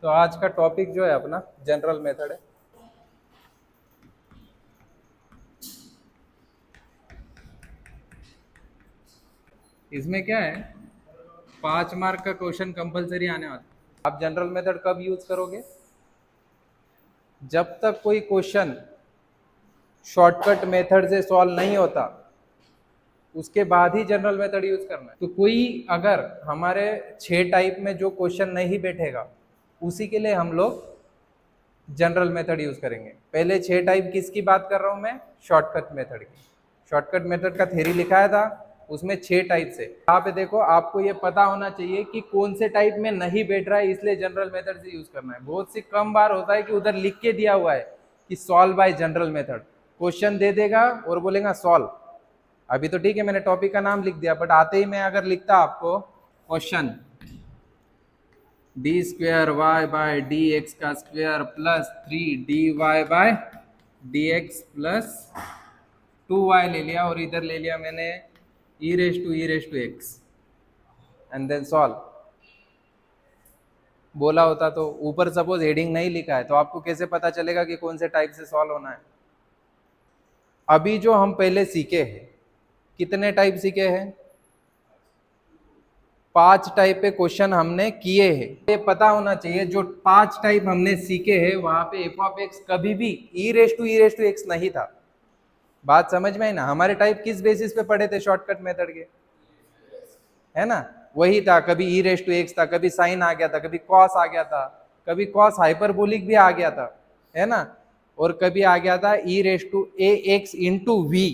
तो आज का टॉपिक जो है अपना जनरल मेथड है। इसमें क्या है, 5 मार्क का क्वेश्चन कंपलसरी आने वाला है। आप जनरल मेथड कब यूज करोगे? जब तक कोई क्वेश्चन शॉर्टकट मेथड से सॉल्व नहीं होता उसके बाद ही जनरल मेथड यूज करना है। तो कोई अगर हमारे 6 टाइप में जो क्वेश्चन नहीं बैठेगा उसी के लिए हम लोग जनरल मेथड यूज करेंगे। पहले 6 टाइप किसकी बात कर रहा हूं मैं? शॉर्टकट मेथड की। शॉर्टकट मेथड का थ्योरी लिखाया था, उसमें 6 टाइप से। यहाँ पे देखो, आपको ये पता होना चाहिए कि कौन से टाइप में नहीं बैठ रहा है, इसलिए जनरल मेथड से यूज करना है। बहुत सी कम बार होता है कि उधर लिख के दिया हुआ है कि solve by general method, question दे देगा और बोलेगा सॉल्व। अभी तो ठीक है, मैंने टॉपिक का नाम लिख दिया, बट आते ही मैं अगर लिखता आपको question d square y by d x का square plus 3 dy by d x plus 2y ले लिया और इधर ले लिया मैंने e raise to x and then solve बोला होता, तो ऊपर सपोज हेडिंग नहीं लिखा है तो आपको कैसे पता चलेगा कि कौन से टाइप से सॉल्व होना है? अभी जो हम पहले सीखे हैं, कितने टाइप सीखे हैं? 5 टाइप पे क्वेश्चन हमने किए हैं। ये पता होना चाहिए जो 5 टाइप हमने सीखे हैं वहां पे एफ ऑफ एक्स कभी भी ई रेज टू एक्स नहीं था। बात समझ में आई ना? हमारे टाइप किस बेसिस पे पढ़े थे शॉर्टकट मेथड के? है ना, वही था। कभी ई रेज टू एक्स था, कभी साइन आ गया था, कभी कॉस आ गया था, कभी कॉस हाइपरबोलिक भी आ गया था, है ना, और कभी आ गया था e raise to a x into v.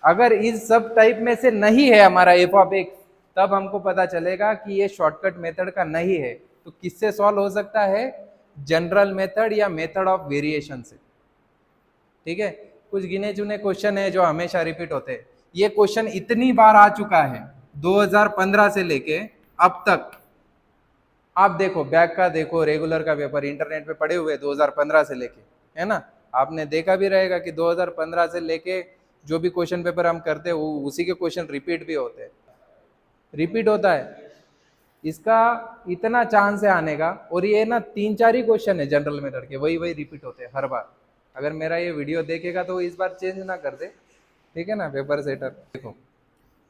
अगर इस सब टाइप में से नहीं है हमारा एफ ऑफ एक्स, तब हमको पता चलेगा कि ये शॉर्टकट मेथड का नहीं है। तो किससे सॉल्व हो सकता है? जनरल मेथड या मेथड ऑफ वेरिएशन से। ठीक है, कुछ गिने चुने क्वेश्चन है जो हमेशा रिपीट होते हैं। ये क्वेश्चन इतनी बार आ चुका है 2015 से लेके अब तक। आप देखो, बैक का देखो, रेगुलर का पेपर इंटरनेट पे पड़े हुए 2015 से लेके, है ना। आपने देखा भी रहेगा कि 2015 से लेके जो भी क्वेश्चन पेपर हम करते हैं उसी के क्वेश्चन रिपीट भी होते हैं, रिपीट होता है। इसका इतना चांस है आने का, और ये ना 3-4 ही क्वेश्चन है जनरल मेथड के, वही वही रिपीट होते हैं हर बार। अगर मेरा ये वीडियो देखेगा तो इस बार चेंज ना कर दे, ठीक है ना, पेपर सेटर। देखो,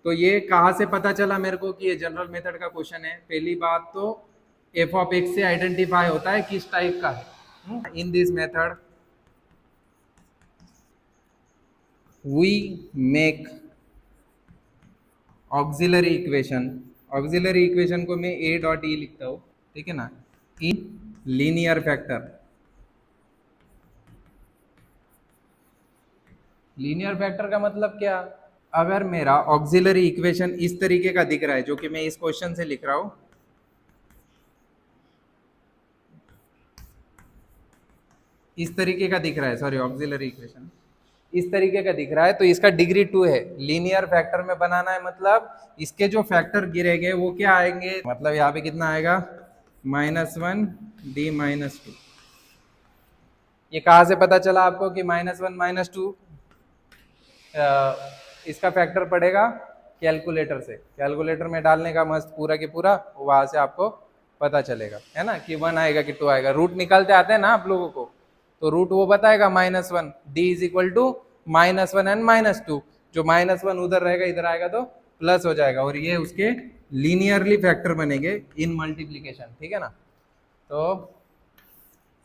तो ये कहाँ से पता चला मेरे को कि ये जनरल मेथड का क्वेश्चन है? पहली बात तो एफ ऑफ एक्स से आइडेंटिफाई होता है किस टाइप का है। In this method we make auxiliary equation. Auxiliary equation को मैं ए डॉट ई लिखता हूँ, ठीक है ना, in linear factor. Linear factor का मतलब क्या? अगर मेरा ऑक्सिलरी इक्वेशन इस तरीके का दिख रहा है, जो कि मैं इस क्वेश्चन से लिख रहा हूं, इस तरीके का दिख रहा है, सॉरी, ऑक्सिलरी इक्वेशन इस तरीके का दिख रहा है, तो इसका डिग्री 2 है। लीनियर फैक्टर में बनाना है, मतलब इसके जो फैक्टर गिरेंगे वो क्या आएंगे, मतलब यहाँ पे कितना आएगा, -1 d -2। ये कहाँ से पता चला आपको कि -1 -2? इसका फैक्टर पड़ेगा कैलकुलेटर से। कैलकुलेटर में डालने का मस्त पूरा के पूरा, वहां से आपको पता चलेगा, है ना, कि 1 आएगा कि 2 आएगा। रूट निकालते आते हैं ना आप लोगों को, तो रूट वो बताएगा -1, d is equal to -1 and -2। जो -1 उधर रहेगा, इधर आएगा तो प्लस हो जाएगा, और ये उसके लीनियरली फैक्टर बनेंगे इन मल्टीप्लीकेशन, ठीक है ना। तो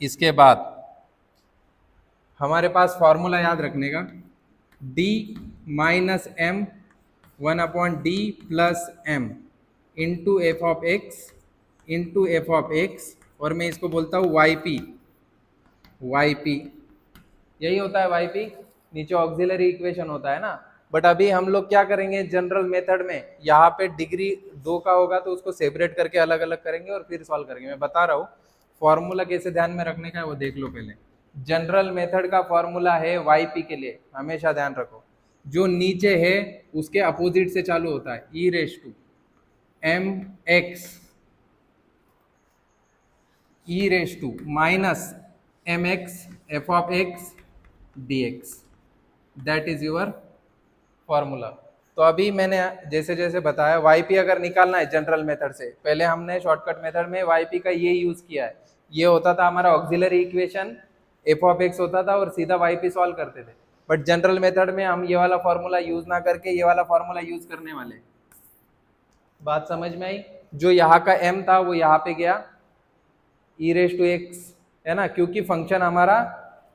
इसके बाद हमारे पास फॉर्मूला याद रखने का, d minus m 1/d plus m into f of x into f of x, और मैं इसको बोलता हूँ yp। yp यही होता है, yp नीचे ऑक्सिलरी इक्वेशन होता है ना। बट अभी हम लोग क्या करेंगे जनरल मेथड में, यहाँ पे डिग्री 2 का होगा तो उसको सेपरेट करके अलग अलग करेंगे और फिर सॉल्व करेंगे। मैं बता रहा हूँ फॉर्मूला कैसे ध्यान में रखने का है, वो देख लो पहले। जनरल मेथड का फॉर्मूला है yp के लिए, हमेशा ध्यान रखो, जो नीचे है उसके अपोजिट से चालू होता है, e raise to m x e raise to minus m x f of x d x, that is your formula. तो अभी मैंने जैसे जैसे बताया, yp अगर निकालना है जनरल मेथड से, पहले हमने शॉर्टकट मेथड में yp का ये यूज किया है। ये होता था हमारा auxiliary equation, F of x होता था और सीधा वाई पी सॉल्व करते थे। बट जनरल मेथड में हम ये वाला फॉर्मूला यूज ना करके ये वाला फॉर्मूला यूज करने वाले। बात समझ में आई? जो यहाँ का m था वो यहाँ पे गया e रेज टू x, है ना, क्योंकि फंक्शन हमारा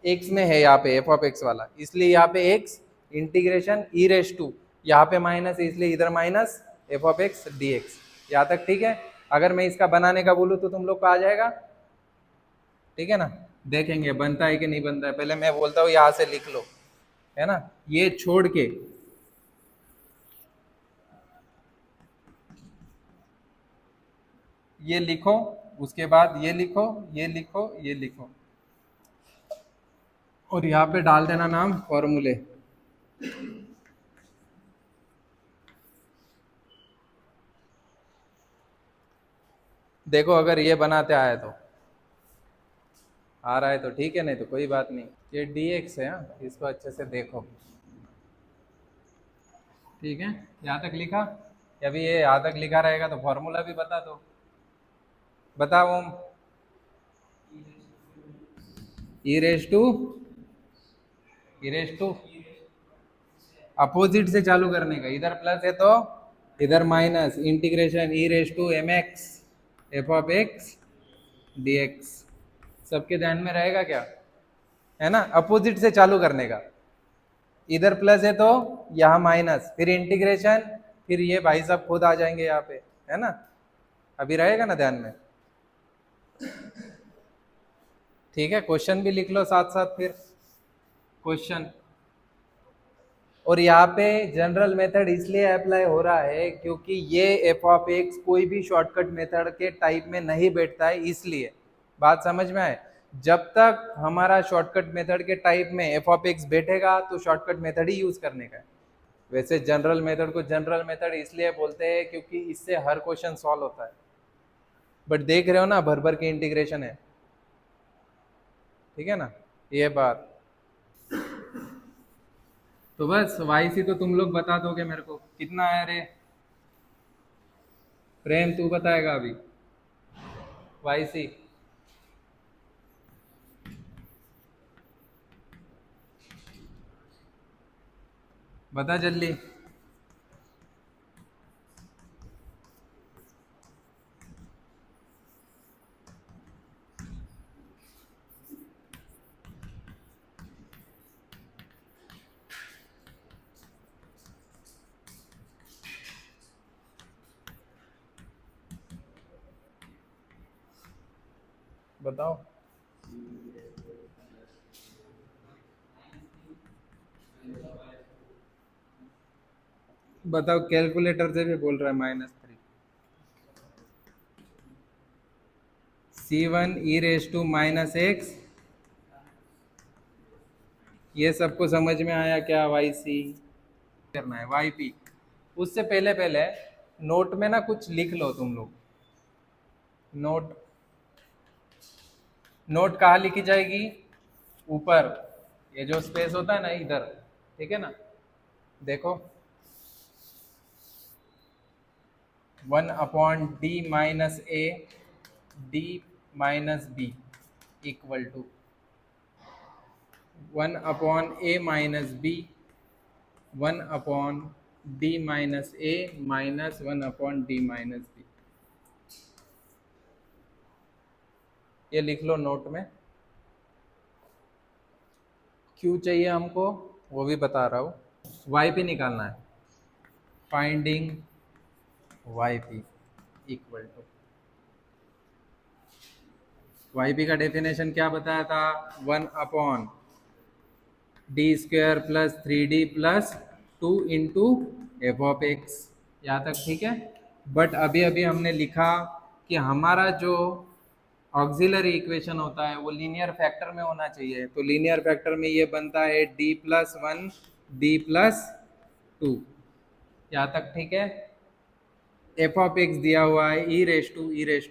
x में है यहाँ पे एफ ऑफ एक्स वाला, इसलिए यहाँ पे x integration e raise to, यहाँ पे माइनस इसलिए इधर minus f of x d x. यहाँ तक ठीक है? अगर मैं इसका बनाने का बोलूँ तो तुम लोग को आ जाएगा? ठीक है ना, देखेंगे बनता है कि नहीं बनता है। पहले मैं बोलता हूँ यहाँ से लिख लो, है ना, ये छोड़ के ये लिखो, उसके बाद ये लिखो, ये लिखो, ये लिखो, और यहाँ पे डाल देना नाम फॉर्मूले। देखो अगर ये बनाते आए तो आ रहा है तो ठीक है, नहीं तो कोई बात नहीं। ये dx है, हाँ, इसको अच्छे से देखो। ठीक है, यहाँ तक लिखा? अभी ये यहाँ तक लिखा रहेगा तो फॉर्मूला भी बता दो। बताओ Om. E raise to opposite से चालू करने का, इधर प्लस है तो इधर minus, integration e raise to m x f of x d x. सबके ध्यान में रहेगा क्या? है ना, अपोजिट से चालू करने का, इधर प्लस है तो यहाँ माइनस, फिर इंटीग्रेशन, फिर ये भाई साहब खुद आ जाएंगे यहाँ पे, है ना। अभी रहेगा ना ध्यान में? ठीक है, क्वेश्चन भी लिख लो साथ साथ फिर क्वेश्चन। और यहाँ पे जनरल मेथड इसलिए अप्लाई हो रहा है क्योंकि ये एफ ऑफ एक्स कोई भी शॉर्टकट मेथड के टाइप में नहीं बैठता है, इसलिए। बात समझ में आए? जब तक हमारा शॉर्टकट मेथड के टाइप में एफ ऑफ एक्स बैठेगा तो शॉर्टकट मेथड ही यूज करने का है। वैसे जनरल मेथड को जनरल मेथड इसलिए बोलते हैं क्योंकि इससे हर क्वेश्चन सॉल्व होता है। बट देख रहे हो ना, भर भर के इंटीग्रेशन है। ठीक है ना, ये बात। तो बस वाई सी तो तुम लोग बता दोगे मेरे को कितना है रे? प्रेम तू बताएगा अभी वाई सी? बता जल्दी। बताओ। बताओ, कैलकुलेटर से भी बोल रहा है -3 c1 e raise to minus x. ये सबको समझ में आया क्या? वाई सी करना है, वाई पी। उससे पहले पहले नोट में ना कुछ लिख लो तुम लोग। नोट नोट कहाँ लिखी जाएगी? ऊपर, ये जो स्पेस होता है ना इधर, ठीक है ना। देखो 1/d minus a d minus b equal to 1/a minus b 1/d minus a minus 1/d minus b. ये लिख लो नोट में। क्यों चाहिए हमको वो भी बता रहा हूँ। वाई पी निकालना है, finding y p equal to, y p का डेफिनेशन क्या बताया था? 1/d² plus 3d plus 2 into f of x. यहाँ तक ठीक है? बट अभी अभी हमने लिखा कि हमारा जो ऑक्सिलरी इक्वेशन होता है वो लीनियर फैक्टर में होना चाहिए। तो लीनियर फैक्टर में ये बनता है d+1 d+2। यहाँ तक ठीक है? एफ ऑफ एक्स दिया हुआ है e raise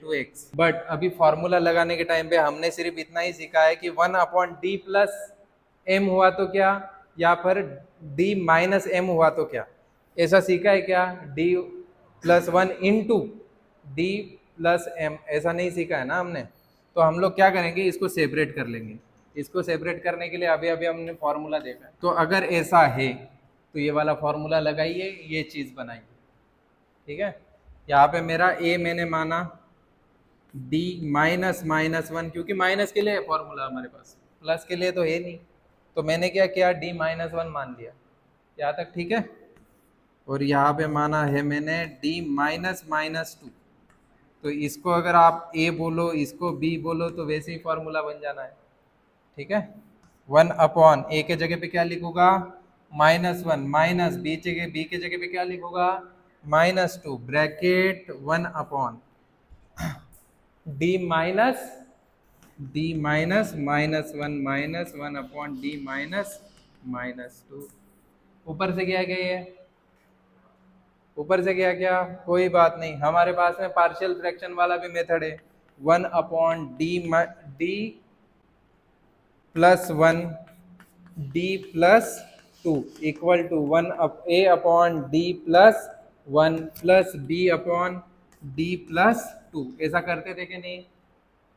to x. But अभी फॉर्मूला लगाने के टाइम पे हमने सिर्फ इतना ही सीखा है कि 1/d प्लस एम हुआ तो क्या, या फिर d माइनस एम हुआ तो क्या, ऐसा सीखा है क्या? d+1 into d plus M, ऐसा नहीं सीखा है ना हमने। तो हम लोग क्या करेंगे, इसको सेपरेट कर लेंगे। इसको सेपरेट करने के लिए अभी अभी हमने फॉर्मूला देखा है। तो अगर ऐसा है तो ये वाला फॉर्मूला लगाइए, ये चीज़ बनाइए, ठीक है। यहाँ पे मेरा ए मैंने माना डी माइनस माइनस वन, क्योंकि माइनस के लिए है फॉर्मूला हमारे पास, प्लस के लिए तो है नहीं। तो मैंने क्या किया, डी माइनस वन मान लिया, यहाँ तक ठीक है। और यहाँ पे माना है मैंने डी माइनस माइनस टू। तो इसको अगर आप ए बोलो, इसको बी बोलो, तो वैसे ही फॉर्मूला बन जाना है, ठीक है। वन अपॉन ए के जगह पे क्या लिखूंगा, माइनस वन, माइनस बी के जगह पे क्या लिखूंगा, minus two, bracket one upon d minus minus one upon d minus minus two. ऊपर से क्या गया, ये ऊपर से क्या कोई बात नहीं, हमारे पास में पार्शियल फ्रैक्शन वाला भी मेथड है। One upon d plus one d plus two equal to one a upon d plus one plus b upon d plus two. ऐसा करते थे कि नहीं,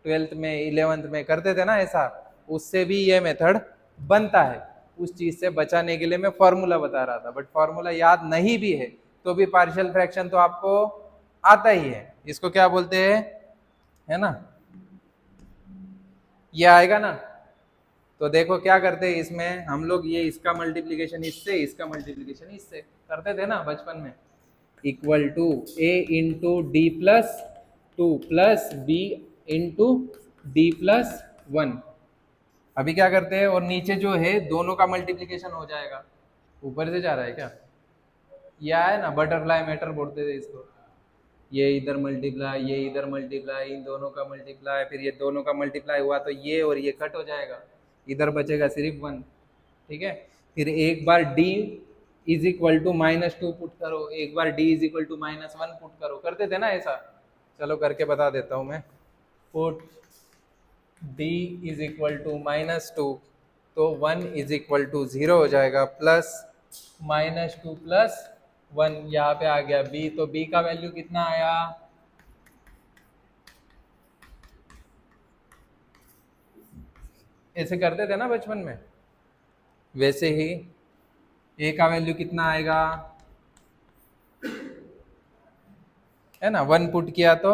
12th में 11th में करते थे ना ऐसा। उससे भी ये मेथड बनता है। उस चीज से बचाने के लिए मैं फॉर्मूला बता रहा था, बट फॉर्मूला याद नहीं भी है तो भी पार्शियल फ्रैक्शन तो आपको आता ही है। इसको क्या बोलते हैं, है ना, ये आएगा ना। तो देखो क्या करते हैं इसमें हम लोग, ये इसका मल्टीप्लीकेशन इससे, इसका मल्टीप्लीकेशन इससे करते थे ना बचपन में। Equal to a into d plus two plus b into d plus one. अभी क्या करते हैं, और नीचे जो है दोनों का मल्टीप्लीकेशन हो जाएगा। ऊपर से जा रहा है क्या, ये है ना बटरफ्लाई मैटर बोलते थे इसको। ये इधर मल्टीप्लाई, ये इधर मल्टीप्लाई, इन दोनों का मल्टीप्लाई, फिर ये दोनों का मल्टीप्लाई हुआ तो ये और ये कट हो जाएगा, इधर बचेगा सिर्फ वन, ठीक है। फिर एक बार d is equal to minus two put करो, एक बार d is equal to minus one put करो, करते थे ना ऐसा। चलो करके बता देता हूँ मैं। Put d is equal to minus two, तो 1 इज इक्वल टू 0 हो जाएगा, प्लस माइनस टू प्लस 1 यहाँ पे आ गया b, तो b का वैल्यू कितना आया, ऐसे करते थे ना बचपन में। वैसे ही a का वैल्यू कितना आएगा, है ना, 1 पुट किया तो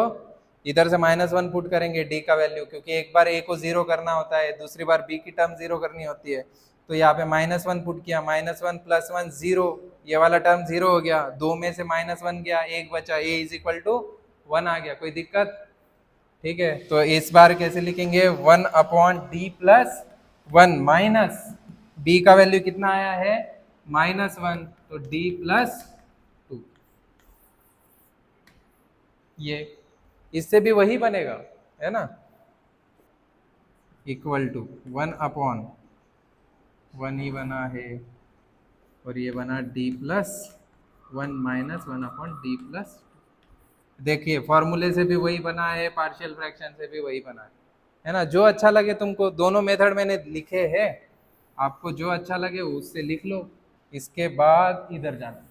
इधर से माइनस वन पुट करेंगे d का वैल्यू, क्योंकि एक बार a को 0 करना होता है, दूसरी बार b की टर्म 0 करनी होती है। तो यहाँ पे माइनस वन पुट किया, माइनस वन प्लस वन 0, ये वाला टर्म 0 हो गया, दो में से माइनस वन गया, एक बचा, a इज इक्वल टू 1 आ गया। कोई दिक्कत, ठीक है। तो इस बार कैसे लिखेंगे, 1 upon d plus one minus b का वैल्यू कितना आया है, माइनस वन, तो d प्लस टू। ये इससे भी वही बनेगा, है ना, इक्वल टू 1 अपॉन 1 ही बना है, और ये बना d plus one minus 1 upon d plus. देखिए फॉर्मूले से भी वही बना है, पार्शियल फ्रैक्शन से भी वही बना है ना। जो अच्छा लगे तुमको, दोनों मेथड मैंने लिखे हैं, आपको जो अच्छा लगे उससे लिख लो। इसके बाद इधर जाना,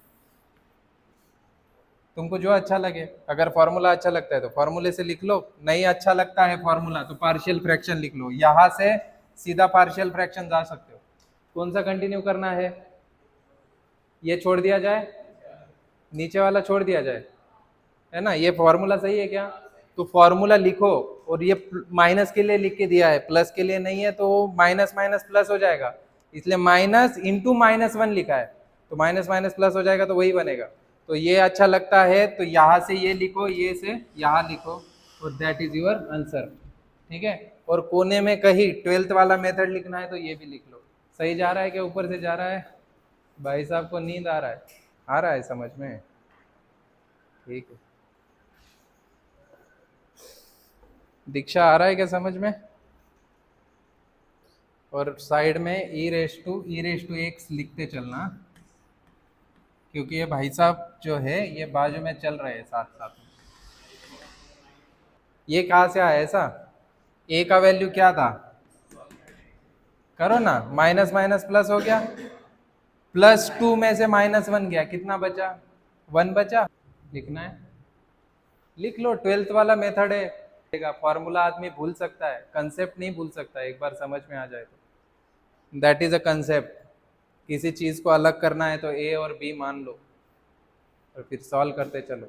तुमको जो अच्छा लगे। अगर फॉर्मूला अच्छा लगता है तो फॉर्मूले से लिख लो, नहीं अच्छा लगता है फॉर्मूला तो पार्शियल फ्रैक्शन लिख लो। यहाँ से सीधा पार्शियल फ्रैक्शन जा सकते हो। कौन सा कंटिन्यू करना है, ये छोड़ दिया जाए, नीचे वाला छोड़ दिया जाए, है ना। ये फॉर्मूला सही है क्या, तो फॉर्मूला लिखो, और ये माइनस के लिए लिख के दिया है, प्लस के लिए नहीं है, तो माइनस माइनस प्लस हो जाएगा, इसलिए माइनस इंटू माइनस वन लिखा है, तो माइनस माइनस प्लस हो जाएगा, तो वही बनेगा। तो ये अच्छा लगता है तो यहाँ से ये लिखो, ये से यहाँ लिखो, और दैट इज योर आंसर, ठीक है। और कोने में कहीं 12th वाला मेथड लिखना है तो ये भी लिख लो। सही जा रहा है क्या, ऊपर से जा रहा है, भाई साहब को नींद आ रहा है समझ में, ठीक है। दीक्षा आ रहा है क्या समझ में। और साइड में ई रेस टू एक्स लिखते चलना, क्योंकि ये भाई साहब जो है ये बाजू में चल रहे हैं साथ साथ में। ये कहाँ से आया ऐसा, ए का वैल्यू क्या था, करो ना, माइनस माइनस प्लस हो गया, प्लस टू में से माइनस वन गया, कितना बचा, वन बचा। लिखना है लिख लो, 12th वाला मेथड है, फॉर्मूला आदमी भूल सकता है, कंसेप्ट नहीं भूल सकता, एक बार समझ में आ जाए तो। That is a concept. किसी चीज को अलग करना है तो ए और बी मान लो और फिर सॉल्व करते चलो।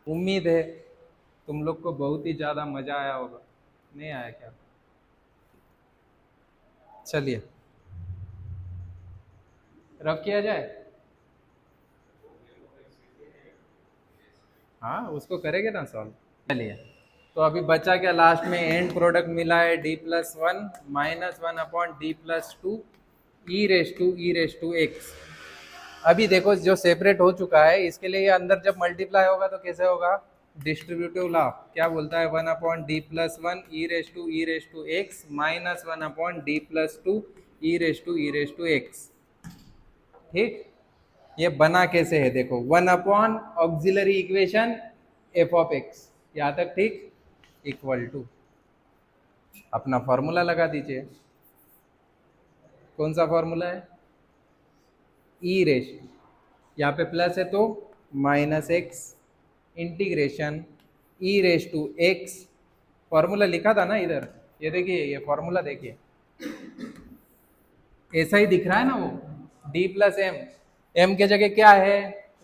उम्मीद है तुम लोग को बहुत ही ज्यादा मजा आया होगा। नहीं आया क्या? चलिए रब किया जाए। हाँ उसको करेंगे ना सॉल्व। चलिए तो अभी बचा क्या लास्ट में? एंड प्रोडक्ट मिला है d+1 -1/d+2 e⁻x। अभी देखो जो सेपरेट हो चुका है इसके लिए ये अंदर जब मल्टीप्लाई होगा तो कैसे होगा? डिस्ट्रीब्यूटिव लॉ क्या बोलता है? 1/d+1 e⁻x -1/d+2 e⁻x। ठीक, ये बना कैसे है देखो, 1/ऑक्सिलरी इक्वेशन f(x), यहाँ तक ठीक, इक्वल टू अपना फॉर्मूला लगा दीजिए। कौन सा फॉर्मूला है? ई रेश, यहाँ पे प्लस है तो -x इंटीग्रेशन e⁻x। फॉर्मूला लिखा था ना इधर, ये देखिए, ये फॉर्मूला देखिए, ऐसा ही दिख रहा है ना वो, d+m। m के जगह क्या है?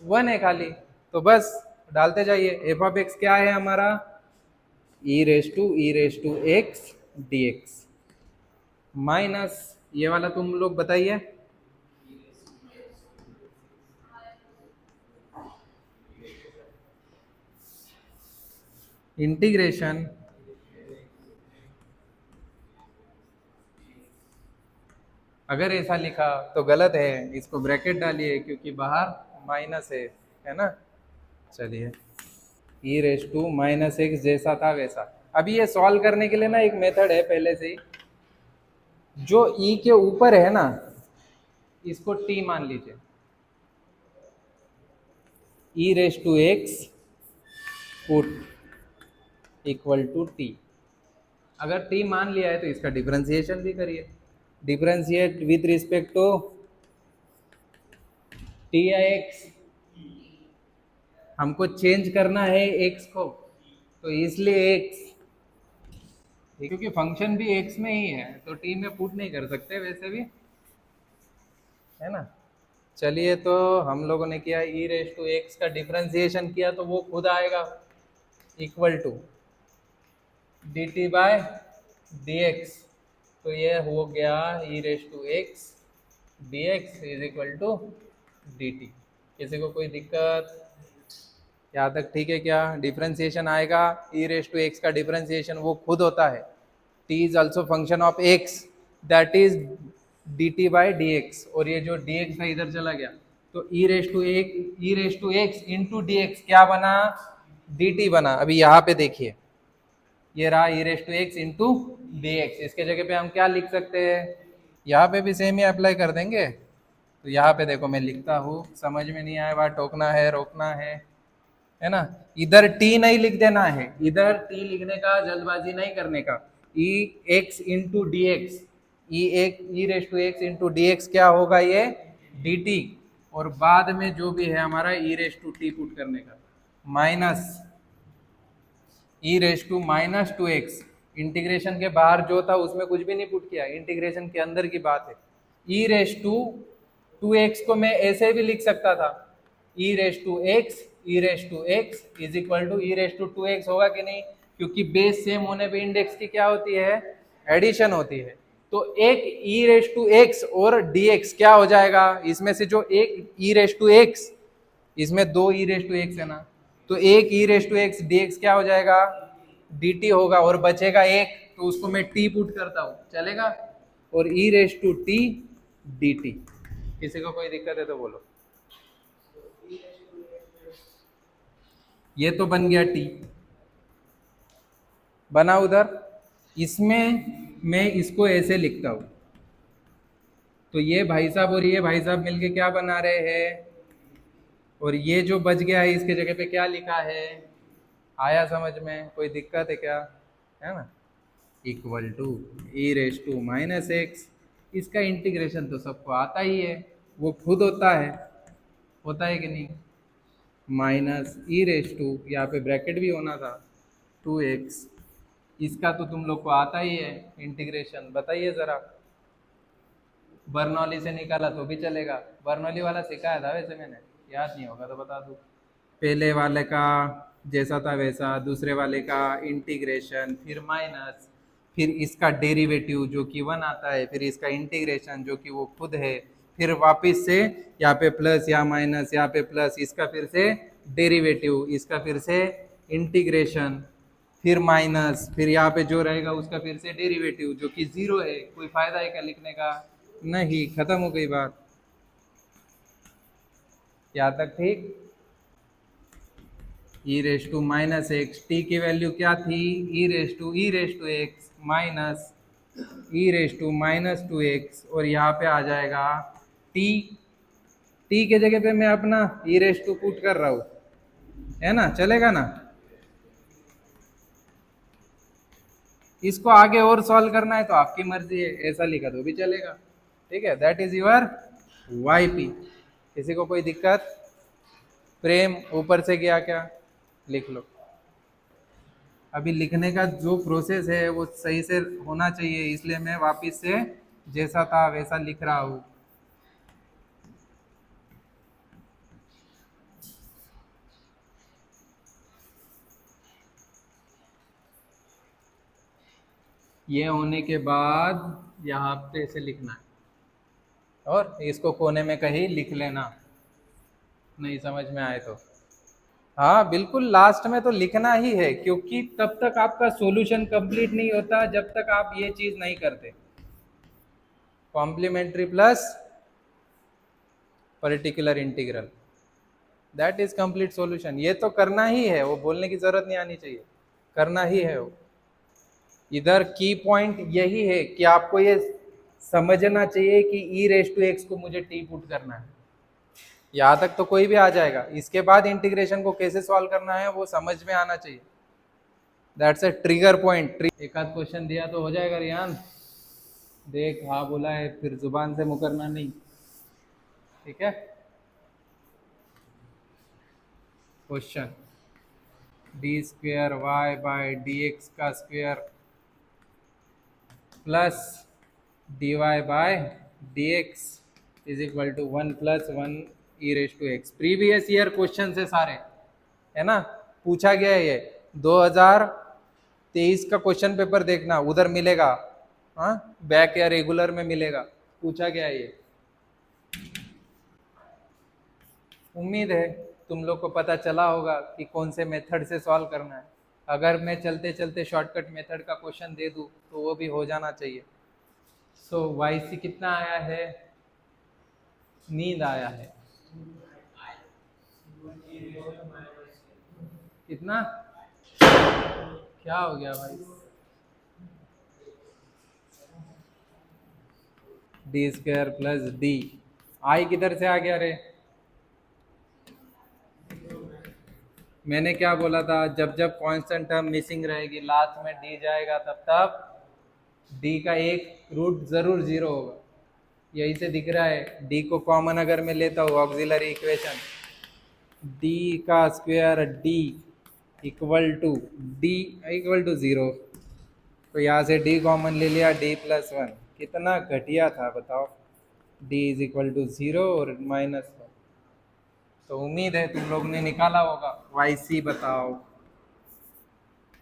1 है खाली, तो बस डालते जाइए। f(x) क्या है हमारा? e⁻x dx माइनस ये वाला तुम लोग बताइए, इंटीग्रेशन अगर ऐसा लिखा तो गलत है, इसको ब्रैकेट डालिए क्योंकि बाहर माइनस है ना। चलिए e⁻x जैसा था वैसा। अभी ये सॉल्व करने के लिए ना एक मेथड है पहले से ही, जो e के ऊपर है ना इसको t मान लीजिए, e⁻x put equal to t। अगर t मान लिया है तो इसका डिफरेंशिएशन भी करिए, differentiate with respect to t(x), हमको चेंज करना है x को, तो इसलिए x, क्योंकि फंक्शन भी x में ही है तो t में पुट नहीं कर सकते वैसे भी, है ना। चलिए तो हम लोगों ने किया e⁻x का डिफरेंशिएशन किया तो वो खुद आएगा इक्वल टू dt/dx। तो ये हो गया e⁻x dx is equal to dt। किसी को कोई दिक्कत? यहाँ तक ठीक है क्या? डिफरेंशिएशन आएगा, e⁻x का डिफरेंशिएशन वो खुद होता है, t is also function of x, that is dt/dx। और ये जो dx था इधर चला गया तो e⁻x इंटू dx क्या बना? dt बना। अभी यहाँ पे देखिए, ये रहा e⁻x इंटू dx, इसके जगह पे हम क्या लिख सकते हैं? यहाँ पे भी सेम ही अप्लाई कर देंगे। तो यहाँ पे देखो मैं लिखता हूँ, समझ में नहीं आया बात टोकना है रोकना है ना। इधर t नहीं लिख देना है, इधर t लिखने का जल्दबाजी नहीं करने का। e⁻x into d x, e⁻x into d x क्या होगा? ये dt, और बाद में जो भी है हमारा e⁻t पुट करने का, माइनस e⁻−2x। इंटीग्रेशन के बाहर जो था उसमें कुछ भी नहीं पुट किया, इंटीग्रेशन के अंदर की बात है। e⁻2x को मैं ऐसे भी लिख सकता था, e⁻x is equal to e⁻2x होगा कि नहीं? क्योंकि बेस सेम होने पे इंडेक्स की क्या होती है? एडिशन होती है। तो एक e⁻x और dx क्या हो जाएगा? इसमें से जो एक e⁻x, इसमें दो e⁻x है ना, तो एक e⁻x dx क्या हो जाएगा? dt होगा, और बचेगा एक, तो उसको मैं t पुट करता हूँ, चलेगा? और e⁻t dt। किसी को कोई दिक्कत है तो बोलो। ये तो बन गया t, बना उधर, इसमें मैं इसको ऐसे लिखता हूँ, तो ये भाई साहब और ये भाई साहब मिलके क्या बना रहे हैं? और ये जो बच गया है इसके जगह पे क्या लिखा है? आया समझ में? कोई दिक्कत है क्या? है ना, इक्वल टू e⁻x। इसका इंटीग्रेशन तो सबको आता ही है, वो खुद होता है कि नहीं? माइनस e⁻, यहाँ पे ब्रैकेट भी होना था, 2x इसका तो तुम लोग को आता ही है इंटीग्रेशन, बताइए जरा। बर्नौली से निकाला तो भी चलेगा, बर्नौली वाला सिखाया था वैसे मैंने, याद नहीं होगा तो बता दूँ। पहले वाले का जैसा था वैसा, दूसरे वाले का इंटीग्रेशन, फिर माइनस, फिर इसका डेरिवेटिव जो कि 1 आता है, फिर इसका इंटीग्रेशन जो कि वो खुद है, फिर वापस से यहाँ पे प्लस या माइनस, यहाँ पे प्लस, इसका फिर से डेरिवेटिव, इसका फिर से इंटीग्रेशन, फिर माइनस, फिर यहाँ पे जो रहेगा उसका फिर से डेरिवेटिव जो कि 0 है। कोई फायदा है क्या लिखने का? नहीं, खत्म हो गई बात। यहाँ तक ठीक? E raise to minus x, t की वैल्यू क्या थी? E raise to x minus e raise to minus two x, और यहाँ पे आ जाएगा टी। टी के जगह पे मैं अपना ई रेस टू पुट कर रहा हूँ, है ना, चलेगा ना? इसको आगे और सॉल्व करना है तो आपकी मर्जी है, ऐसा लिखा तो भी चलेगा। ठीक है, that is your y p. किसी को कोई दिक्कत? प्रेम ऊपर से गया क्या? लिख लो। अभी लिखने का जो प्रोसेस है वो सही से होना चाहिए, इसलिए मैं वापस से जैसा था वैसा लिख रहा हूँ। ये होने के बाद यहाँ पे से लिखना है, और इसको कोने में कहीं लिख लेना, नहीं समझ में आए तो। हाँ बिल्कुल, लास्ट में तो लिखना ही है, क्योंकि तब तक आपका सॉल्यूशन कंप्लीट नहीं होता जब तक आप ये चीज नहीं करते। Complementary plus particular integral, that is complete solution. ये तो करना ही है, वो बोलने की जरूरत नहीं आनी चाहिए, करना ही है वो। इधर की पॉइंट यही है कि आपको ये समझना चाहिए कि ई रेस टू एक्स को मुझे टी पुट करना है। यहाँ तक तो कोई भी आ जाएगा, इसके बाद इंटीग्रेशन को कैसे सॉल्व करना है वो समझ में आना चाहिए। That's a trigger point. एक आध क्वेश्चन दिया तो हो जाएगा रियान, देख हाँ बोला है, फिर जुबान से मुकरना नहीं, ठीक है। Question, d square y by d x का square plus d y by d x is equal to 1 plus 1 e raise to x. Previous year question है सारे, है ना, पूछा गया है ये। 2023 का क्वेश्चन पेपर देखना, उधर मिलेगा, हाँ बैक या रेगुलर में मिलेगा, पूछा गया है ये। उम्मीद है तुम लोग को पता चला होगा कि कौन से मेथड से सॉल्व करना है। अगर मैं चलते चलते शॉर्टकट मेथड का क्वेश्चन दे दूं तो वो भी हो जाना चाहिए। सो वाई सी कितना आया है? नींद आया है कितना? क्या हो गया भाई? डी स्क्वायर प्लस डी, आई किधर से आ गया रे? मैंने क्या बोला था, जब जब कांस्टेंट टर्म मिसिंग रहेगी लास्ट में डी जाएगा, तब तब डी का एक रूट जरूर 0 होगा। यही से दिख रहा है। डी को कॉमन अगर मैं लेता हूँ, ऑक्सिलरी इक्वेशन, डी का square d equal to d equal to 0, तो यहाँ से डी कॉमन ले लिया, डी प्लस 1। कितना घटिया था बताओ, डी इज इक्वल टू 0 और -1। तो उम्मीद है तुम लोग ने निकाला होगा। वाई सी बताओ,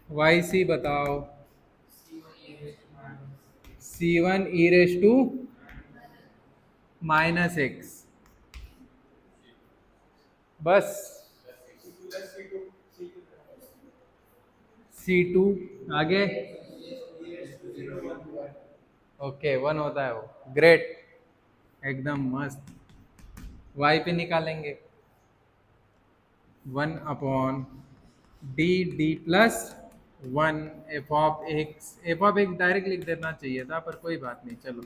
वाई सी बताओ। C1 e raise to minus x, बस। C2 आगे, ओके 1 होता है वो, ग्रेट, एकदम मस्त। वाई पे निकालेंगे 1 upon D D plus 1 F of x. F of x direct लिख देना चाहिए था, पर कोई बात नहीं, चलो।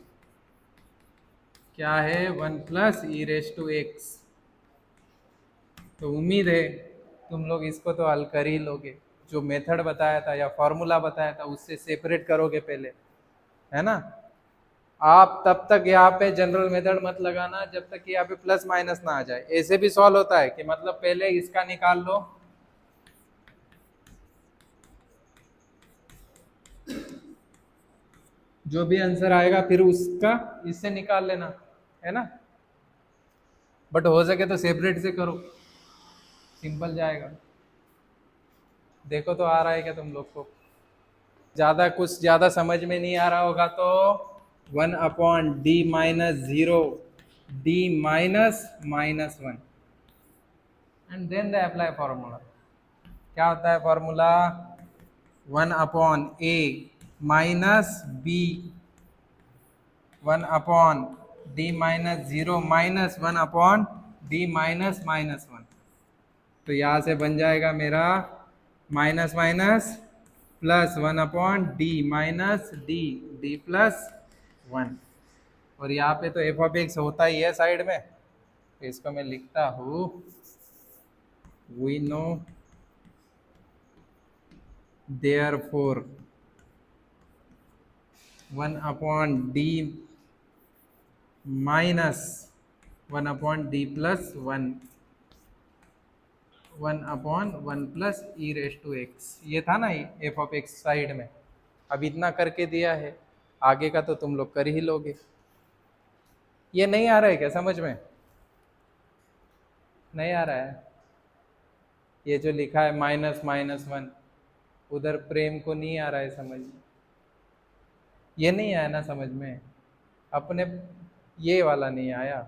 क्या है? 1 plus e raise to x. तो उम्मीद है तुम लोग इसको तो हल कर ही लोगे। जो मेथड बताया था या फॉर्मूला बताया था उससे सेपरेट करोगे पहले, है ना। आप तब तक यहाँ पे जनरल मेथड मत लगाना जब तक कि यहाँ पे प्लस माइनस ना आ जाए। ऐसे भी सॉल्व होता है कि मतलब पहले इसका निकाल लो, जो भी आंसर आएगा फिर उसका इससे निकाल लेना, है ना। बट हो सके तो सेपरेट से करो, सिंपल जाएगा। देखो तो आ रहा है क्या तुम लोग को? ज़्यादा कुछ ज़्यादा समझ में नहीं आ रहा होगा तो 1/d-0 d-1 and then the apply formula. क्या होता है फॉर्मूला? 1/a-b 1/d-0 -1/d-1। तो यहाँ से बन जाएगा मेरा minus minus plus 1/d -d +1। और यहाँ पे तो एफ ऑफ एक्स होता ही है साइड में, तो इसको मैं लिखता हूँ we know therefore 1/d minus 1/d+1 1/1 + e⁻x। ये था ना एफ ऑफ एक्स साइड में। अब इतना करके दिया है, आगे का तो तुम लोग कर ही लोगे। ये नहीं आ रहा है क्या समझ में? नहीं आ रहा है? ये जो लिखा है -1, उधर प्रेम को नहीं आ रहा है समझ? ये नहीं आया ना समझ में? अपने ये वाला नहीं आया,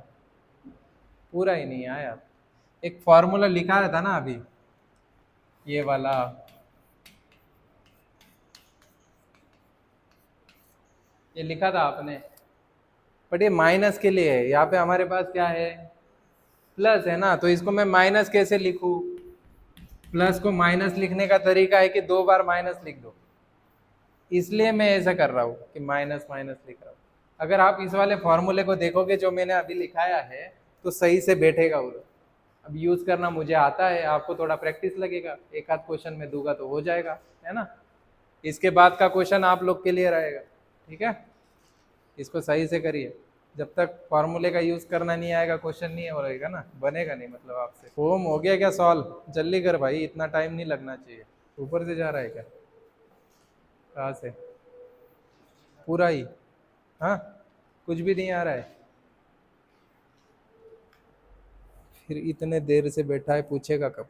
पूरा ही नहीं आया। एक फॉर्मूला लिखा था ना अभी, ये वाला, ये लिखा था आपने, बट ये माइनस के लिए है। यहाँ पे हमारे पास क्या है? प्लस है ना, तो इसको मैं माइनस कैसे लिखूं? प्लस को माइनस लिखने का तरीका है कि 2 बार माइनस लिख दो, इसलिए मैं ऐसा कर रहा हूँ कि माइनस माइनस लिख रहा हूँ। अगर आप इस वाले फॉर्मूले को देखोगे जो मैंने अभी लिखाया है, तो सही से बैठेगा उधर। अब यूज करना मुझे आता है, आपको थोड़ा प्रैक्टिस लगेगा, एक आध क्वेश्चन में दूंगा तो हो जाएगा, है ना। इसके बाद का क्वेश्चन आप लोग के लिए रहेगा, ठीक है। इसको सही से करिए, जब तक फॉर्मूले का यूज करना नहीं आएगा क्वेश्चन नहीं होगा ना, बनेगा नहीं मतलब आपसे। होम हो गया क्या सॉल्व? जल्दी कर भाई, इतना टाइम नहीं लगना चाहिए। ऊपर से जा रहा है क्या? कहाँ से? पूरा ही? हाँ, कुछ भी नहीं आ रहा है? फिर इतने देर से बैठा है, पूछेगा कब?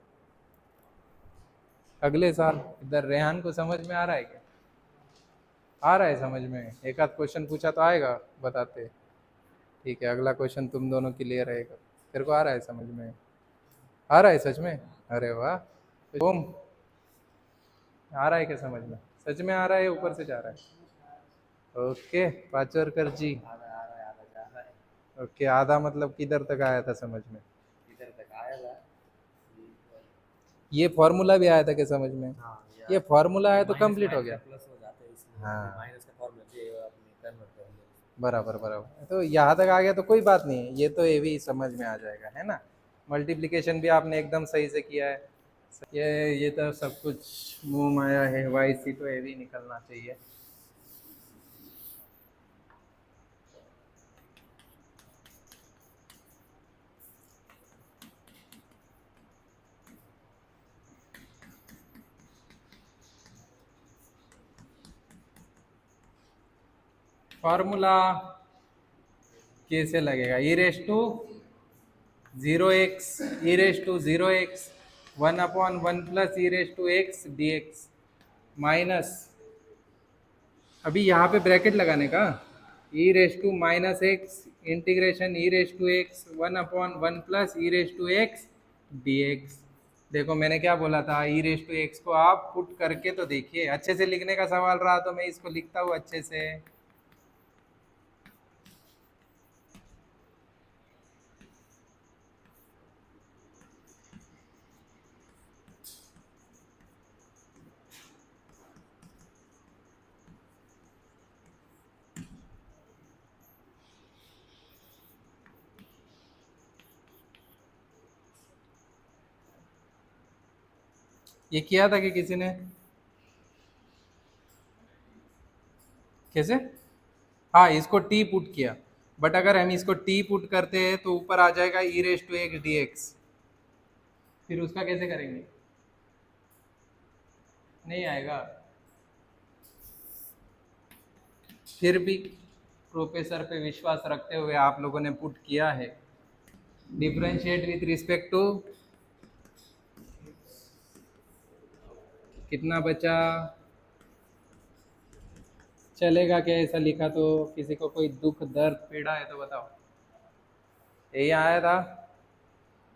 अगले साल। इधर रेहान को समझ में आ रहा है क्या? आ रहा है समझ में? एक आध क्वेश्चन पूछा तो आएगा, बताते। ठीक है, अगला क्वेश्चन तुम दोनों के लिए रहेगा। तेरे को आ रहा है समझ में? आ रहा है सच में? अरे वाह। ओम, आ रहा है क्या समझ में? सच में आ रहा है, ऊपर से जा रहा है? ओके पाचोरकर जी। ओके, आधा मतलब किधर तक आया था समझ में? ये फॉर्मूला भी आया था क्या समझ में? ये फॉर्मूला आया तो कंप्लीट हो गया। हाँ, बराबर बराबर। तो यहाँ तक आ गया तो कोई बात नहीं है, ये तो ये भी समझ में आ जाएगा, है ना। मल्टीप्लिकेशन भी आपने एकदम सही से किया है। ये तो सब कुछ मुंह माया है, वाई सी तो ये भी निकलना चाहिए। फॉर्मूला कैसे लगेगा? e⁻0x e⁻0x 1/1 + e⁻x dx minus, अभी यहाँ पे ब्रैकेट लगाने का, e⁻−x integration e⁻x 1/1 + e⁻x dx। देखो मैंने क्या बोला था, e⁻x को आप पुट करके तो देखिए। अच्छे से लिखने का सवाल रहा तो मैं इसको लिखता हूँ अच्छे से। ये किया था कि किसी ने? कैसे? हाँ, इसको t पुट किया, बट अगर हम इसको t पुट करते हैं तो ऊपर आ जाएगा e⁻x dx। फिर उसका कैसे करेंगे? नहीं आएगा। फिर भी प्रोफेसर पे विश्वास रखते हुए आप लोगों ने पुट किया है। डिफरेंशिएट विथ रिस्पेक्ट टू कितना बचा, चलेगा क्या ऐसा लिखा तो? किसी को कोई दुख दर्द पीड़ा है तो बताओ। यही आया था,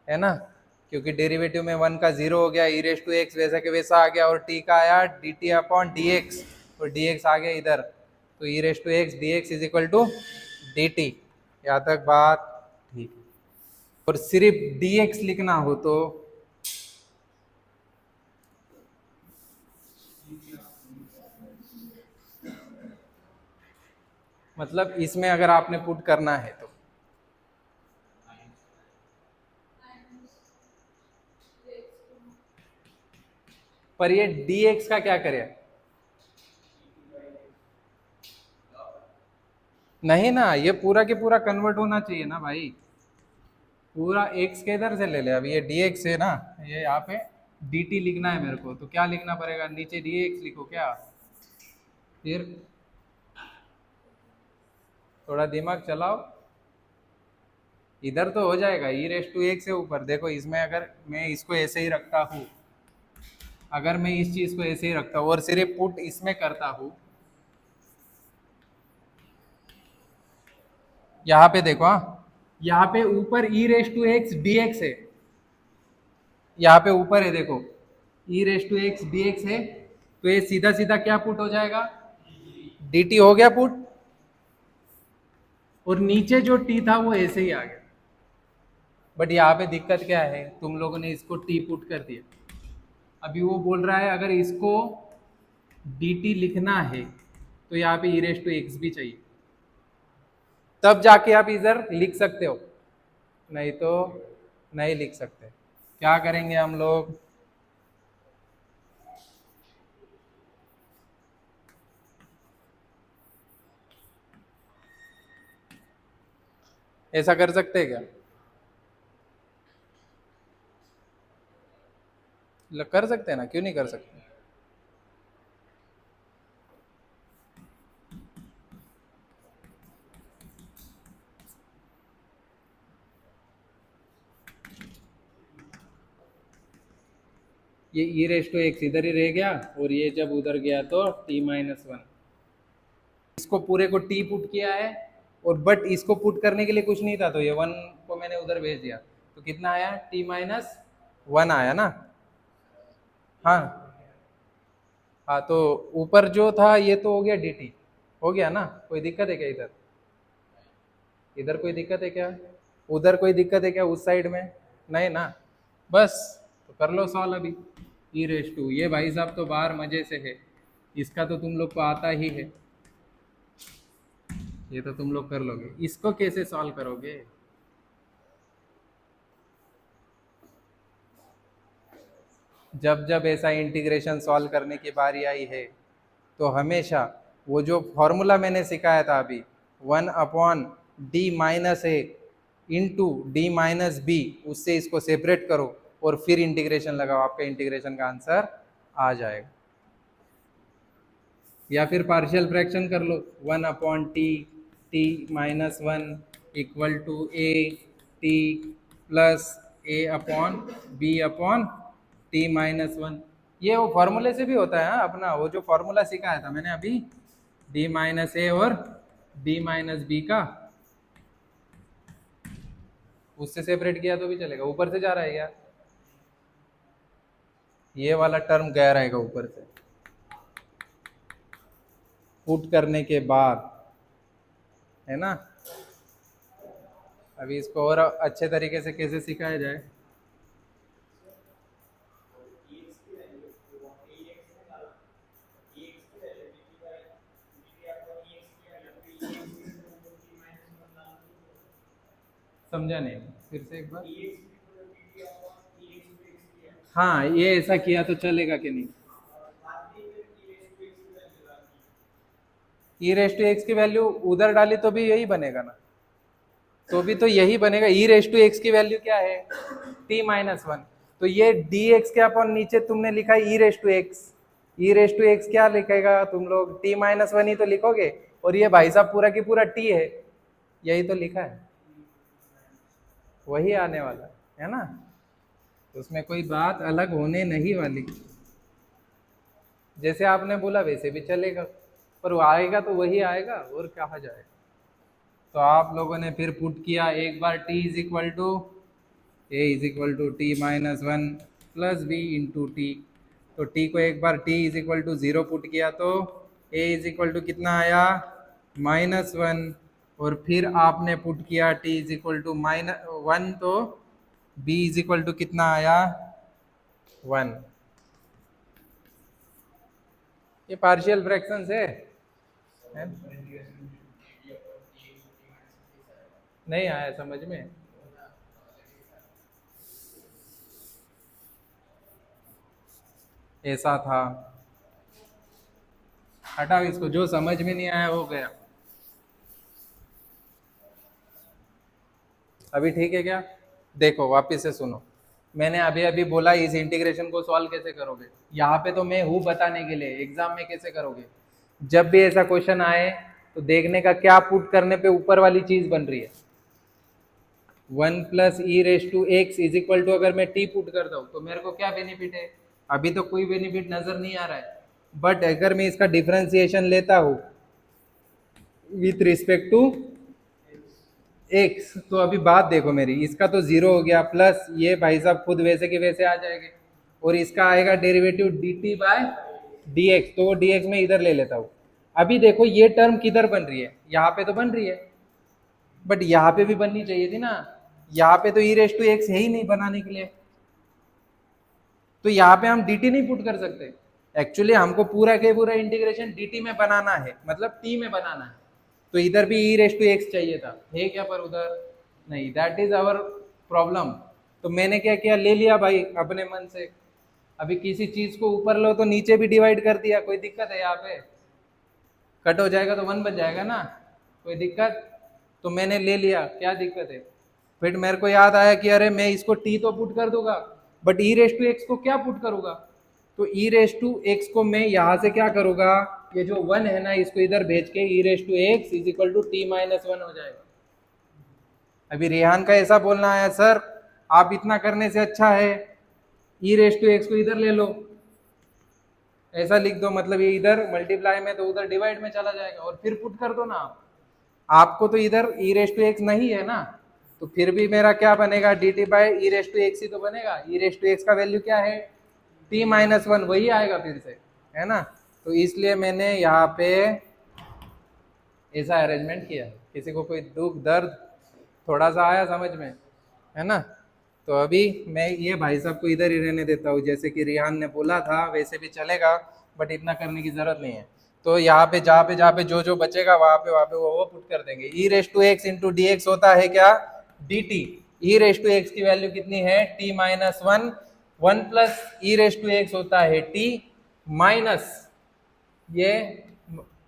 है ना? क्योंकि डेरिवेटिव में 1 का 0 हो गया, ई रेस टू एक्स वैसा के वैसा आ गया, और टी का आया d t upon d x, और डी एक्स आ गया इधर, तो e raise to x d x is equal to d t. यहाँ तक बात ठीक। और सिर्फ डी एक्स लिखना हो तो मतलब इसमें अगर आपने पुट करना है तो पर ये dx का क्या करें? नहीं ना, ये पूरा के पूरा कन्वर्ट होना चाहिए ना भाई, पूरा x के इधर से ले ले। अब ये dx है ना, ये यहाँ पे dt लिखना है मेरे को, तो क्या लिखना पड़ेगा? नीचे dx लिखो क्या? फिर थोड़ा दिमाग चलाओ, इधर तो हो जाएगा। ई रेस टू एक्स से ऊपर देखो, इसमें अगर मैं इसको ऐसे ही रखता हूँ, अगर मैं इस चीज को ऐसे ही रखता हूँ और सिर्फ पुट इसमें करता हूँ, यहाँ पे देखो, हाँ यहाँ पे ऊपर e raise to x d x है, यहाँ पे ऊपर है देखो e raise to x d x है, तो ये सीधा सीधा क्या पुट हो जाएगा? डी टी हो गया पुट, और नीचे जो टी था वो ऐसे ही आ गया। बट यहाँ पे दिक्कत क्या है, तुम लोगों ने इसको टी पुट कर दिया। अभी वो बोल रहा है अगर इसको डी टी लिखना है तो यहाँ पे ई रेस टू एक्स भी चाहिए, तब जाके आप इधर लिख सकते हो, नहीं तो नहीं लिख सकते। क्या करेंगे हम लोग? ऐसा कर सकते हैं क्या? कर सकते हैं ना, क्यों नहीं कर सकते? ये ई रेस टू एक्स इधर ही रह गया, और ये जब उधर गया तो टी माइनस वन, इसको पूरे को टी पुट किया है, और बट इसको पुट करने के लिए कुछ नहीं था, तो ये वन को मैंने उधर भेज दिया, तो कितना आया? टी माइनस वन आया ना। हाँ हाँ, तो ऊपर जो था ये तो हो गया डी टी, हो गया ना? कोई दिक्कत है क्या इधर? इधर कोई दिक्कत है क्या? उधर कोई दिक्कत है क्या उस साइड में? नहीं ना, बस तो कर लो सॉल्व अभी। ई रेस टू, ये भाई साहब तो बाहर मजे से है, इसका तो तुम लोग को आता ही है, ये तो तुम लोग कर लोगे। इसको कैसे सॉल्व करोगे? जब जब ऐसा इंटीग्रेशन सॉल्व करने की बारी आई है तो हमेशा वो जो फॉर्मूला मैंने सिखाया था अभी, 1/d-a into D minus B, उससे इसको सेपरेट करो और फिर इंटीग्रेशन लगाओ, आपका इंटीग्रेशन का आंसर आ जाएगा। या फिर पार्शियल फ्रैक्शन कर लो, 1/t t-1 equal to a t plus a/b/t-1। ये वो फॉर्मूले से भी होता है, हाँ, अपना वो जो फॉर्मूला सिखाया था मैंने अभी, d-a और b-b का, उससे सेपरेट किया तो भी चलेगा। ऊपर से जा रहा है क्या? ये वाला टर्म गया रहेगा ऊपर से पुट करने के बाद, है ना? अभी इसको और अच्छे तरीके से कैसे सिखाया जाए? समझा नहीं, फिर से एक बार। हाँ, ये ऐसा किया तो चलेगा कि नहीं? ई रेस टू एक्स की वैल्यू उधर डाली तो भी यही बनेगा ना, तो भी तो यही बनेगा। ई रेस टू एक्स की वैल्यू क्या है? t-1। तो ये dx के अपन नीचे तुमने लिखा है e raise to x, e raise to x क्या लिखेगा तुम लोग? t-1 ही तो लिखोगे, और ये भाई साहब पूरा की पूरा टी है, यही तो लिखा है, वही आने वाला है ना, तो उसमें कोई बात अलग होने नहीं वाली। जैसे आपने बोला वैसे भी चलेगा, पर वो आएगा तो वही आएगा, और कहा जाएगा। तो आप लोगों ने फिर पुट किया एक बार t is equal to t minus one plus b into t, तो t को एक बार t is equal to 0 put किया तो a इज इक्वल टू कितना आया -1, और फिर आपने पुट किया t इज इक्वल टू -1 तो b इज इक्वल टू कितना आया 1। ये पार्शियल फ्रैक्शंस है? नहीं आया समझ में? ऐसा था, हटाओ इसको, जो समझ में नहीं आया हो गया। अभी ठीक है क्या? देखो वापिस से सुनो, मैंने अभी अभी बोला इस इंटीग्रेशन को सॉल्व कैसे करोगे, यहाँ पे तो मैं हूँ बताने के लिए, एग्जाम में कैसे करोगे। जब भी ऐसा क्वेश्चन आए तो देखने का क्या पुट करने पे ऊपर वाली चीज बन रही है। 1 plus e raise to x is equal to, अगर मैं टी पुट करता हूँ तो मेरे को क्या बेनिफिट है? अभी तो कोई बेनिफिट नजर नहीं आ रहा है, बट अगर मैं इसका डिफरेंशिएशन लेता हूँ विथ रिस्पेक्ट टू एक्स, तो अभी बात देखो मेरी, इसका तो 0 हो गया, प्लस ये भाई साहब खुद वैसे के वैसे आ जाएंगे, और इसका आएगा derivative d t by d x, तो वो डी एक्स में इधर ले लेता हूँ। अभी देखो ये टर्म किधर बन रही है, यहाँ पे तो बन रही है, बट यहाँ पे भी बननी चाहिए थी ना, यहाँ पे तो ई रेस टू एक्स है ही नहीं बनाने के लिए, तो यहाँ पे हम डी टी नहीं पुट कर सकते। एक्चुअली हमको पूरा के पूरा इंटीग्रेशन डी टी में बनाना है, मतलब टी में बनाना है, तो इधर भी ई रेस टू एक्स चाहिए था, है क्या, पर उधर नहीं, दैट इज आवर प्रॉब्लम। तो मैंने क्या किया, ले लिया भाई अपने मन से। अभी किसी चीज को ऊपर लो तो नीचे भी डिवाइड कर दिया, कोई दिक्कत है? यहाँ पे कट हो जाएगा तो 1 बन जाएगा ना, कोई दिक्कत? तो मैंने ले लिया, क्या दिक्कत है? फिर मेरे को याद आया कि अरे मैं इसको टी तो पुट कर दूंगा, but e raise to x को क्या पुट करूंगा? तो ई रेस टू एक्स को मैं यहाँ से क्या करूंगा, ये जो 1 है ना, इसको इधर भेज के e raise to x is equal to t minus 1 हो जाएगा। अभी रेहान का ऐसा बोलना है, सर आप इतना करने से अच्छा है ई रेस टू एक्स को इधर ले लो, ऐसा लिख दो, मतलब ये इधर मल्टीप्लाई में तो उधर डिवाइड में चला जाएगा, और फिर पुट कर दो ना आप। आपको तो इधर ई रेस टू एक्स नहीं है ना, तो फिर भी मेरा क्या बनेगा, d t by e raise to x ही तो बनेगा। ई रेस टू एक्स का वैल्यू क्या है, टी माइनस 1, वही आएगा फिर से, है ना। तो इसलिए मैंने यहाँ पे ऐसा अरेंजमेंट किया। किसी को कोई दुख दर्द थोड़ा सा आया समझ में, है ना। तो अभी मैं ये भाई साहब को इधर ही रहने देता हूँ, जैसे कि रिहान ने बोला था वैसे भी चलेगा, बट इतना करने की जरूरत नहीं है। तो यहाँ पे जहाँ पे जो जो बचेगा वहाँ पे वो पुट कर देंगे। E raise to x into d x होता है क्या, d t. E raise to x की वैल्यू कितनी है, t minus 1, 1 plus e raise to x होता है टी माइनस, ये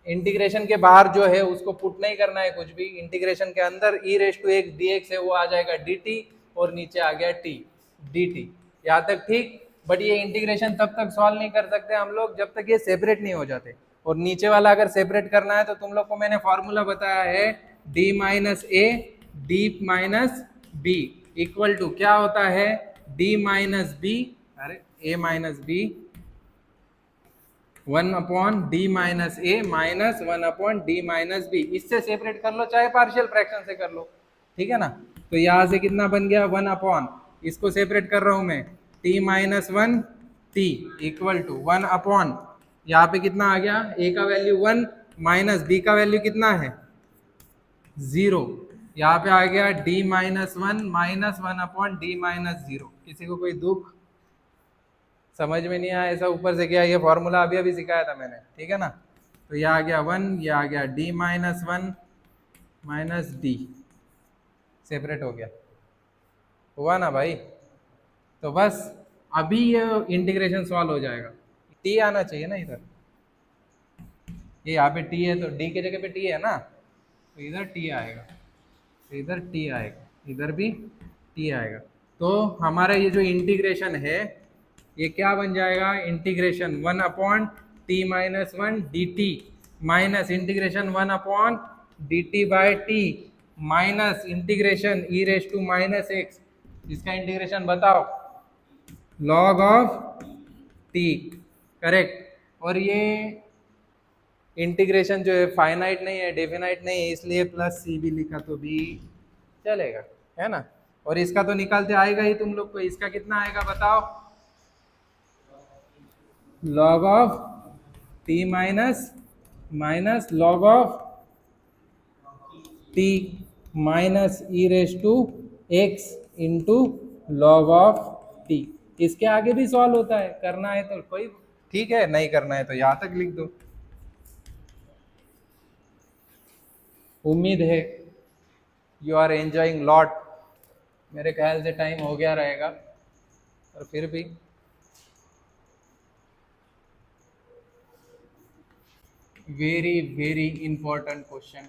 इंटीग्रेशन के बाहर जो है उसको पुट नहीं करना है कुछ भी, इंटीग्रेशन के अंदर e raise to x d x है वो आ जाएगा डी टी, और नीचे आ गया टी डी टी। यहाँ तक ठीक, बट ये इंटीग्रेशन तब तक सॉल्व नहीं कर सकते हम लोग जब तक ये सेपरेट नहीं हो जाते। और नीचे वाला अगर सेपरेट करना है तो तुम लोग को मैंने फॉर्मूला बताया है, d minus a d minus b equal to क्या होता है, डी माइनस बी, अरे a minus b 1 upon d minus a minus 1 upon d minus b. इससे सेपरेट कर लो, चाहे पार्शियल फ्रैक्शन से कर लो, ठीक है ना। तो यहाँ से कितना बन गया, 1 अपॉन, इसको सेपरेट कर रहा हूँ मैं, t minus 1 t equal to 1 upon, यहाँ पे कितना आ गया, ए का वैल्यू 1 माइनस बी का वैल्यू कितना है 0, यहाँ पे आ गया d minus 1 minus 1 upon d minus 0। किसी को कोई दुख समझ में नहीं आया, ऐसा ऊपर से गया, ये फॉर्मूला अभी अभी सिखाया था मैंने, ठीक है ना। तो ये आ गया 1, ये आ गया d minus 1 minus D, separate हो गया, हुआ ना भाई। तो बस अभी ये इंटीग्रेशन सॉल्व हो जाएगा। टी आना चाहिए ना इधर, ये यहाँ पे टी है तो डी के जगह पे टी है ना, तो इधर टी आएगा, तो इधर टी आएगा, इधर भी टी आएगा। तो हमारा ये जो इंटीग्रेशन है ये क्या बन जाएगा, integration 1 upon t minus 1 d t minus integration 1 upon d t by t minus integration e raise to minus x, इसका इंटीग्रेशन बताओ, लॉग ऑफ टी, करेक्ट। और ये इंटीग्रेशन जो है फाइनाइट नहीं है, डेफिनाइट नहीं है, इसलिए प्लस सी भी लिखा तो भी चलेगा, है ना। और इसका तो निकालते आएगा ही तुम लोग को, इसका कितना आएगा बताओ, log of t minus minus log of t minus e raise to x into log of t. इसके आगे भी सॉल्व होता है, करना है तो कोई ठीक है, नहीं करना है तो यहां तक लिख दो। उम्मीद है यू आर एंजॉइंग लॉट। मेरे ख्याल से टाइम हो गया रहेगा, और फिर भी वेरी वेरी इंपॉर्टेंट क्वेश्चन।